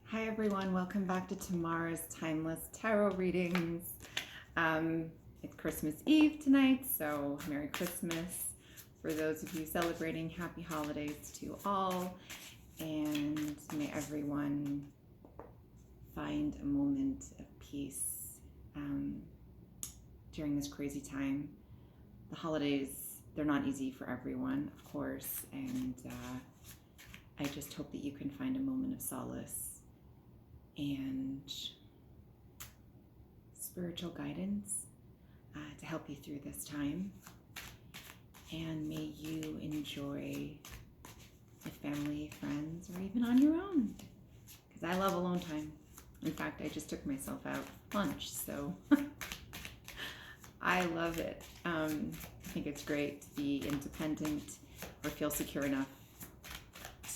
Hi everyone, welcome back to Tamara's Timeless Tarot Readings. It's Christmas Eve tonight, so Merry Christmas. For those of you celebrating, happy holidays to all, and may everyone find a moment of peace during this crazy time. The holidays, they're not easy for everyone, of course, and I just hope that you can find a moment of solace and spiritual guidance to help you through this time. And may you enjoy with family, friends, or even on your own. Because I love alone time. In fact, I just took myself out for lunch, so I love it. I think it's great to be independent or feel secure enough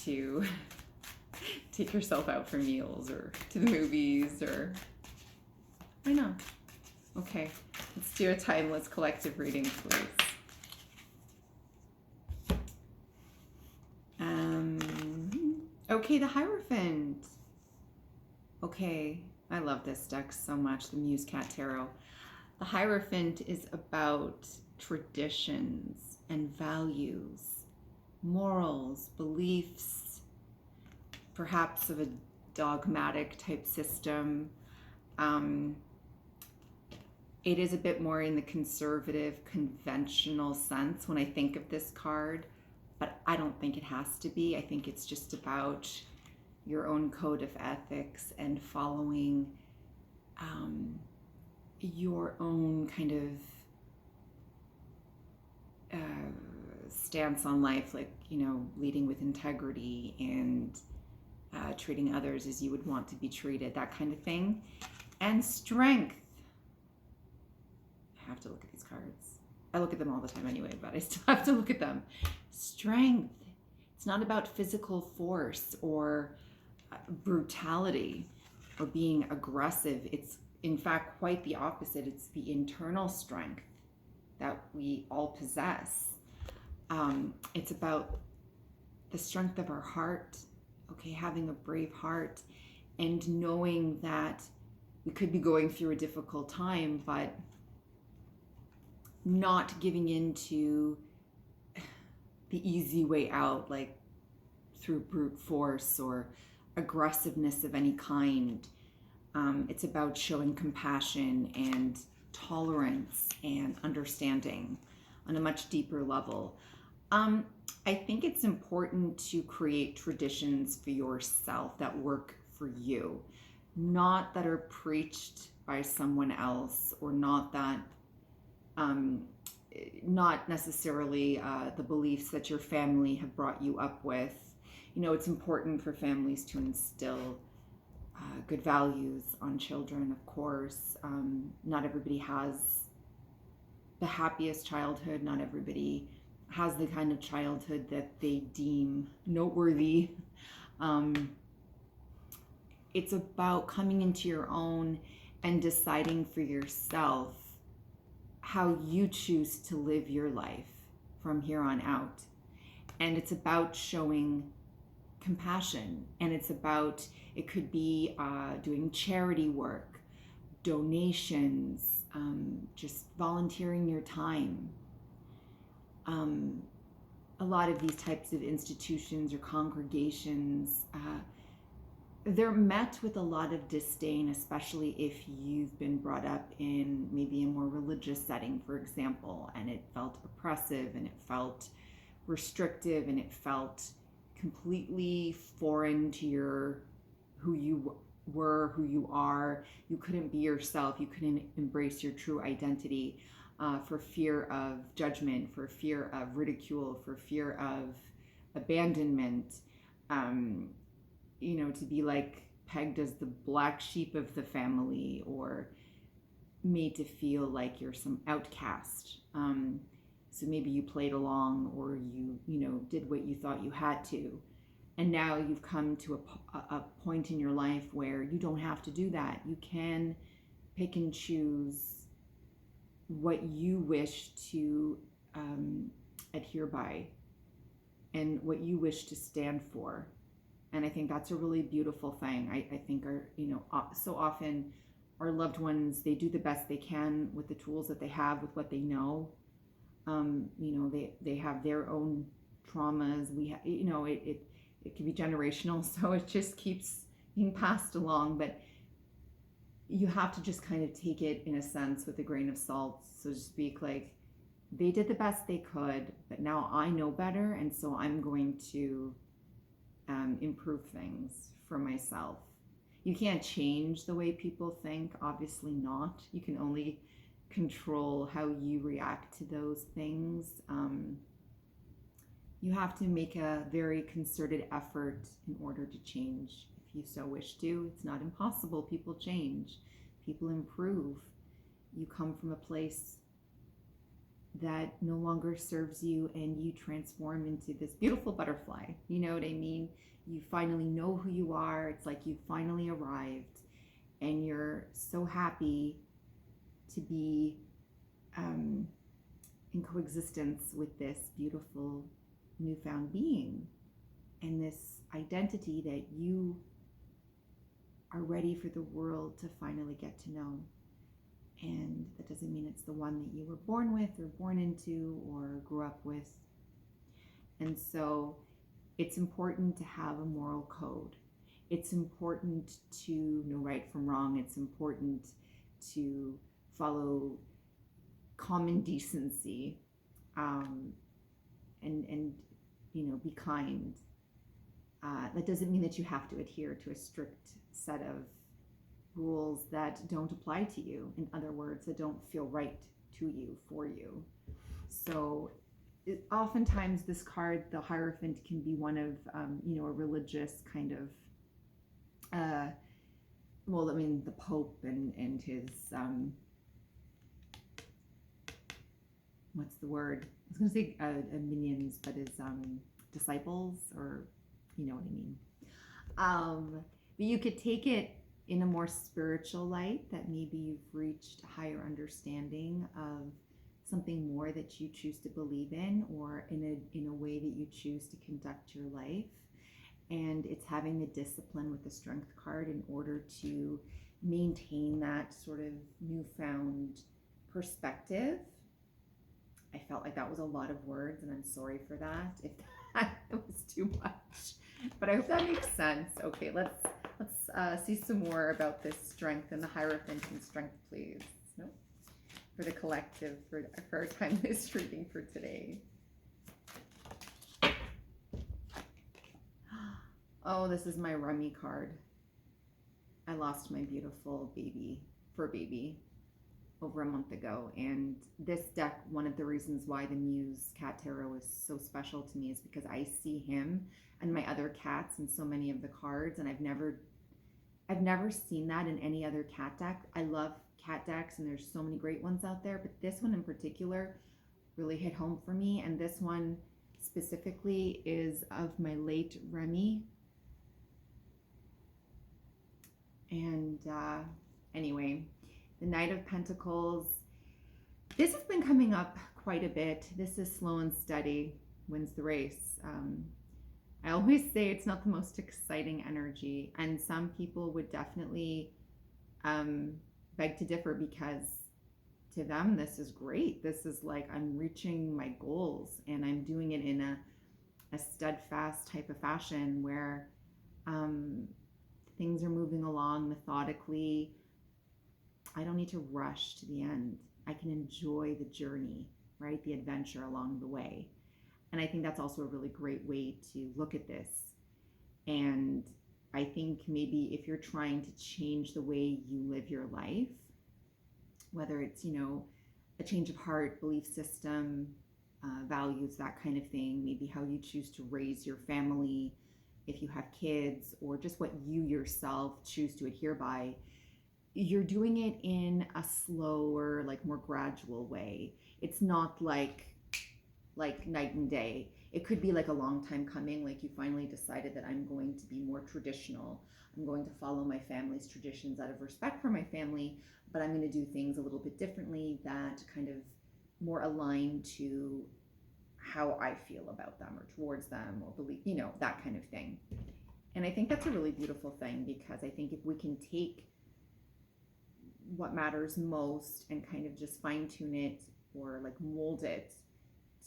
to take yourself out for meals or to the movies, or why not? Okay, let's do a timeless collective reading, please. Okay, the Hierophant. Okay, I love this deck so much, the Muse Cat Tarot. The Hierophant is about traditions and values, morals, beliefs, perhaps of a dogmatic type system. It is a bit more in the conservative, conventional sense when I think of this card, but I don't think it has to be. I think it's just about your own code of ethics and following your own kind of stance on life, like, leading with integrity and treating others as you would want to be treated, that kind of thing. And strength. I have to look at these cards. I look at them all the time anyway, but I still have to look at them. Strength. It's not about physical force or brutality or being aggressive. It's, in fact, quite the opposite. It's the internal strength that we all possess. It's about the strength of our heart, okay, having a brave heart and knowing that we could be going through a difficult time, but not giving in to the easy way out, like through brute force or aggressiveness of any kind. It's about showing compassion and tolerance and understanding on a much deeper level. I think it's important to create traditions for yourself that work for you, not that are preached by someone else, or not that not necessarily the beliefs that your family have brought you up with. It's important for families to instill good values on children, of course. Not everybody has the happiest childhood. Not everybody has the kind of childhood that they deem noteworthy. It's about coming into your own and deciding for yourself how you choose to live your life from here on out. And it's about showing compassion, and it's about, it could be doing charity work, donations, just volunteering your time. A lot of these types of institutions or congregations, they're met with a lot of disdain, especially if you've been brought up in maybe a more religious setting, for example, and it felt oppressive and it felt restrictive and it felt completely foreign to who you were, who you are. You couldn't be yourself. You couldn't embrace your true identity for fear of judgment, for fear of ridicule, for fear of abandonment. To be like pegged as the black sheep of the family, or made to feel like you're some outcast. So maybe you played along, or you did what you thought you had to. And now you've come to a point in your life where you don't have to do that. You can pick and choose what you wish to adhere by and what you wish to stand for. And I think that's a really beautiful thing. I think so often our loved ones, they do the best they can with the tools that they have, with what they know. They have their own traumas. It can be generational, so it just keeps being passed along. But you have to just kind of take it in a sense with a grain of salt, so to speak. Like, they did the best they could, but now I know better, and so I'm going to improve things for myself. You can't change the way people think, obviously not. You can only control how you react to those things. You have to make a very concerted effort in order to change, if you so wish to. It's not impossible. People change, people improve. You come from a place that no longer serves you, and you transform into this beautiful butterfly. You know what I mean? You finally know who you are. It's like you finally arrived, and you're so happy to be in coexistence with this beautiful newfound being and this identity that you are ready for the world to finally get to know. And that doesn't mean it's the one that you were born with or born into or grew up with. And so it's important to have a moral code. It's important to know right from wrong. It's important to follow common decency, and be kind. That doesn't mean that you have to adhere to a strict set of rules that don't apply to you. In other words, that don't feel right to you, for you. So oftentimes this card, the Hierophant, can be one of, a religious kind of, the Pope and his, what's the word? I was going to say minions, but his disciples, or you know what I mean. But you could take it in a more spiritual light, that maybe you've reached a higher understanding of something more that you choose to believe in, or in a way that you choose to conduct your life. And it's having the discipline with the Strength card in order to maintain that sort of newfound perspective. I felt like that was a lot of words, and I'm sorry for that if that was too much, but I hope that makes sense. Okay, let's see some more about this Strength and the Hierophant and Strength, please. No, for the collective, for our timeless reading for today. Oh, this is my Rummy card. I lost my beautiful fur baby over a month ago, and this deck, one of the reasons why the Muse Cat Tarot is so special to me is because I see him and my other cats in so many of the cards, and I've never seen that in any other cat deck. I love cat decks, and there's so many great ones out there, but this one in particular really hit home for me. And this one specifically is of my late Remy. And anyway, the Knight of Pentacles. This has been coming up quite a bit. This is slow and steady, wins the race. I always say it's not the most exciting energy, and some people would definitely beg to differ, because to them this is great. This is like, I'm reaching my goals, and I'm doing it in a steadfast type of fashion where things are moving along methodically. I don't need to rush to the end. I can enjoy the journey, right? The adventure along the way. And I think that's also a really great way to look at this. And I think maybe if you're trying to change the way you live your life, whether it's, a change of heart, belief system, values, that kind of thing, maybe how you choose to raise your family, if you have kids, or just what you yourself choose to adhere by, you're doing it in a slower, like more gradual way. It's not like night and day. It could be like a long time coming, like you finally decided that I'm going to be more traditional. I'm going to follow my family's traditions out of respect for my family, but I'm going to do things a little bit differently that kind of more align to how I feel about them or towards them, or believe, that kind of thing. And I think that's a really beautiful thing, because I think if we can take what matters most and kind of just fine tune it, or like mold it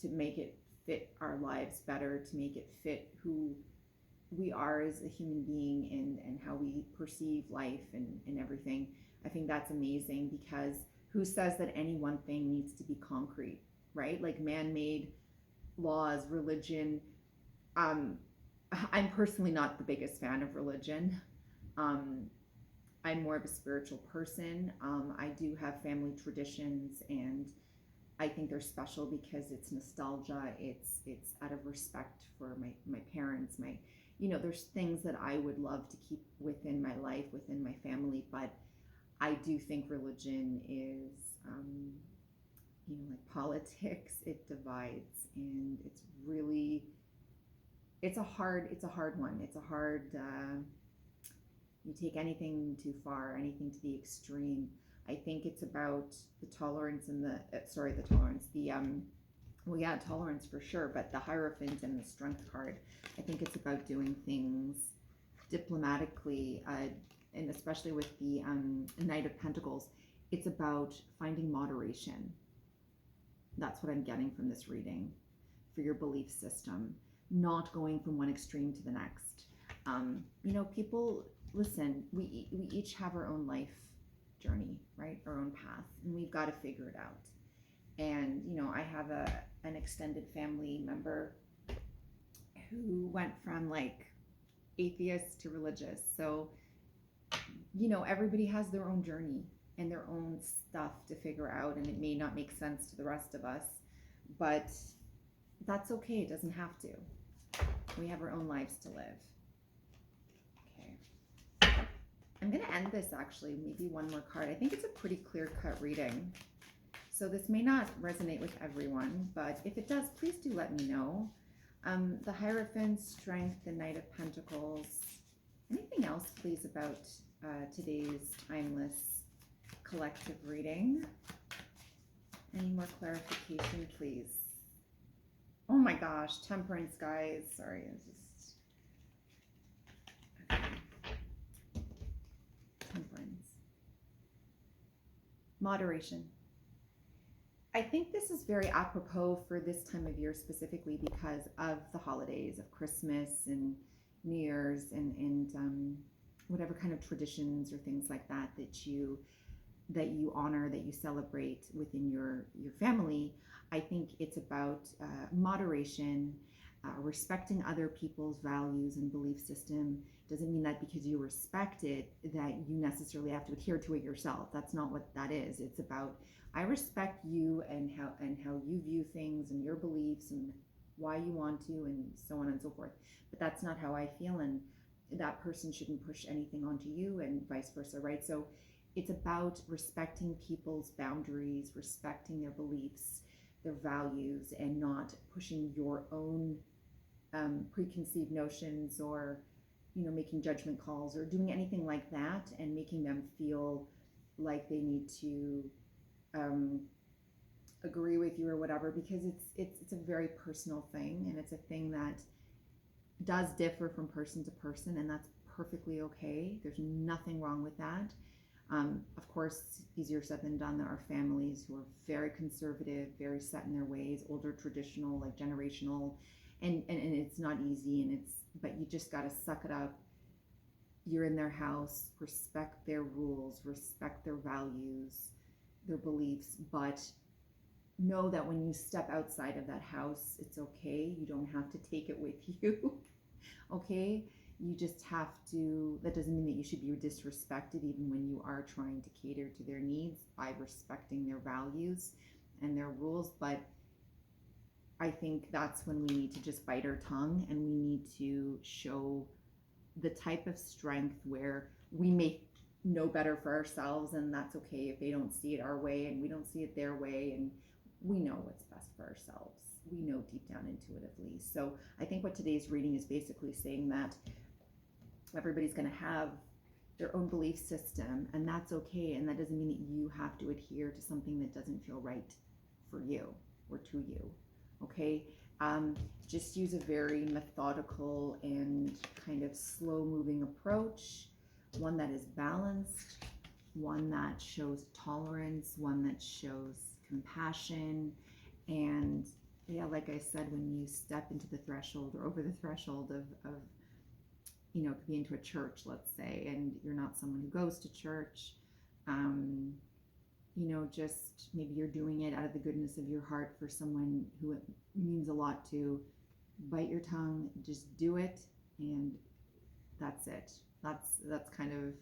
to make it fit our lives better, to make it fit who we are as a human being, and how we perceive life and everything. I think that's amazing, because who says that any one thing needs to be concrete, right? Like man-made laws, religion. Um, I'm personally not the biggest fan of religion. Um, I'm more of a spiritual person. I do have family traditions, and I think they're special because it's nostalgia. It's out of respect for my parents. There's things that I would love to keep within my life, within my family, but I do think religion is, like politics. It divides, and it's a hard one. It's a hard. You take anything too far, anything to the extreme. I think it's about the tolerance and the tolerance, well, yeah, tolerance for sure, but the Hierophant and the Strength card, I think it's about doing things diplomatically, and especially with the Knight of Pentacles, it's about finding moderation. That's what I'm getting from this reading for your belief system, not going from one extreme to the next. People, listen, we each have our own life journey, right? Our own path, and we've got to figure it out. And I have an extended family member who went from like atheist to religious. So everybody has their own journey and their own stuff to figure out, and it may not make sense to the rest of us, but that's okay. It doesn't have to. We have our own lives to live. Okay, I'm going to end this, actually, maybe one more card. I think it's a pretty clear-cut reading, so this may not resonate with everyone, but if it does, please do let me know. The Hierophant, Strength, the Knight of Pentacles. Anything else, please, about today's timeless collective reading? Any more clarification, please? Oh my gosh, Temperance, guys. Sorry, it's just... Okay. Temperance. Moderation. I think this is very apropos for this time of year, specifically because of the holidays of Christmas and New Year's, and whatever kind of traditions or things like that you honor, that you celebrate within your family. I think it's about moderation, respecting other people's values and belief system. Doesn't mean that because you respect it that you necessarily have to adhere to it yourself. That's not what that is. It's about, I respect you and how you view things and your beliefs and why you want to, and so on and so forth. But that's not how I feel, and that person shouldn't push anything onto you, and vice versa, right? So it's about respecting people's boundaries, respecting their beliefs, their values, and not pushing your own preconceived notions, or making judgment calls or doing anything like that, and making them feel like they need to agree with you or whatever, because it's a very personal thing, and it's a thing that does differ from person to person, and that's perfectly okay. There's nothing wrong with that. Of course, easier said than done. There are families who are very conservative, very set in their ways, older, traditional, like generational, and it's not easy, but you just got to suck it up. You're in their house, respect their rules, respect their values, their beliefs, but know that when you step outside of that house, it's okay. You don't have to take it with you, okay? You just have to, that doesn't mean that you should be disrespected even when you are trying to cater to their needs by respecting their values and their rules. But I think that's when we need to just bite our tongue, and we need to show the type of strength where we may know better for ourselves, and that's okay if they don't see it our way and we don't see it their way, and we know what's best for ourselves. We know deep down into it, at least. So I think what today's reading is basically saying that everybody's going to have their own belief system, and that's okay. And that doesn't mean that you have to adhere to something that doesn't feel right for you or to you. Okay? Just use a very methodical and kind of slow moving approach, one that is balanced, one that shows tolerance, one that shows compassion. And yeah, like I said, when you step into the threshold or over the threshold of it could be into a church, let's say, and you're not someone who goes to church, just maybe you're doing it out of the goodness of your heart for someone who it means a lot to. Bite your tongue, just do it, and that's it. That's kind of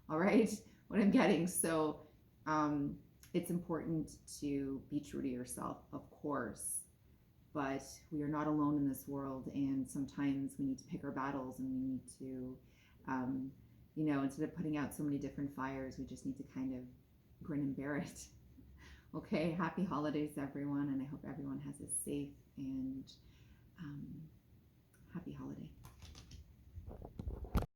all right what I'm getting. So it's important to be true to yourself, of course, but we are not alone in this world, and sometimes we need to pick our battles, and we need to instead of putting out so many different fires, we just need to kind of grin and bear it. Okay, happy holidays everyone, and I hope everyone has a safe and happy holiday.